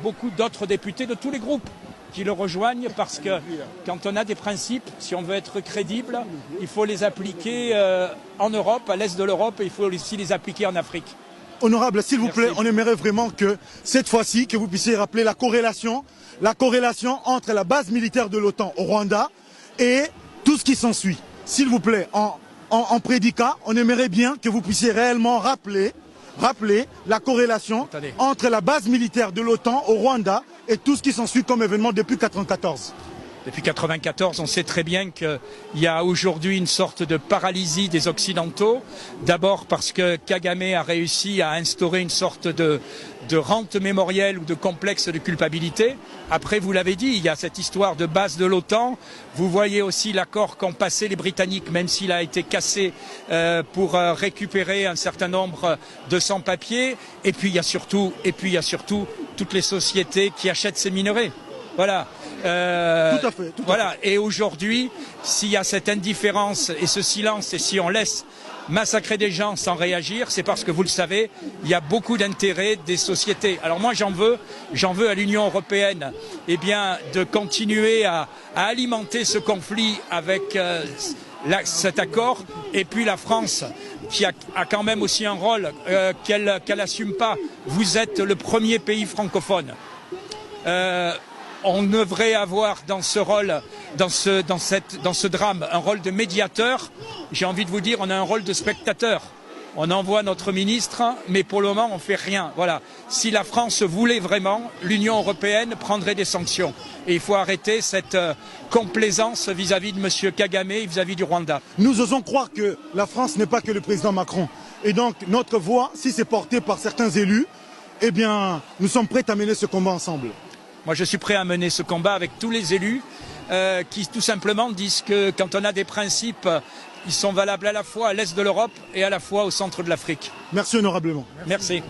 beaucoup d'autres députés de tous les groupes qui le rejoignent parce que quand on a des principes, si on veut être crédible, il faut les appliquer en Europe, à l'est de l'Europe, et il faut aussi les appliquer en Afrique. Honorable, s'il vous plaît, on aimerait vraiment que cette fois-ci, que vous puissiez rappeler la corrélation entre la base militaire de l'OTAN au Rwanda et tout ce qui s'ensuit. S'il vous plaît, en prédicat, on aimerait bien que vous puissiez réellement rappeler la corrélation entre la base militaire de l'OTAN au Rwanda et tout ce qui s'ensuit comme événement depuis 1994. Depuis 1994, on sait très bien qu'il y a aujourd'hui une sorte de paralysie des Occidentaux. D'abord parce que Kagame a réussi à instaurer une sorte de rente mémorielle ou de complexe de culpabilité. Après, vous l'avez dit, il y a cette histoire de base de l'OTAN. Vous voyez aussi l'accord qu'ont passé les Britanniques, même s'il a été cassé pour récupérer un certain nombre de sans-papiers. Et puis il y a surtout toutes les sociétés qui achètent ces minerais. Voilà. Tout à fait. Voilà. Et aujourd'hui, s'il y a cette indifférence et ce silence, et si on laisse massacrer des gens sans réagir, c'est parce que, vous le savez, il y a beaucoup d'intérêts des sociétés. Alors moi, j'en veux à l'Union européenne, eh bien, de continuer à alimenter ce conflit avec cet accord, et puis la France, qui a quand même aussi un rôle qu'elle n'assume pas. Vous êtes le premier pays francophone. On devrait avoir dans ce rôle, dans ce drame, un rôle de médiateur. J'ai envie de vous dire, on a un rôle de spectateur. On envoie notre ministre, mais pour le moment, on ne fait rien. Voilà. Si la France voulait vraiment, l'Union européenne prendrait des sanctions. Et il faut arrêter cette complaisance vis-à-vis de M. Kagame et vis-à-vis du Rwanda. Nous osons croire que la France n'est pas que le président Macron. Et donc, notre voix, si c'est porté par certains élus, eh bien, nous sommes prêts à mener ce combat ensemble. Moi, je suis prêt à mener ce combat avec tous les élus qui, tout simplement, disent que quand on a des principes, ils sont valables à la fois à l'est de l'Europe et à la fois au centre de l'Afrique. Merci honorablement. Merci.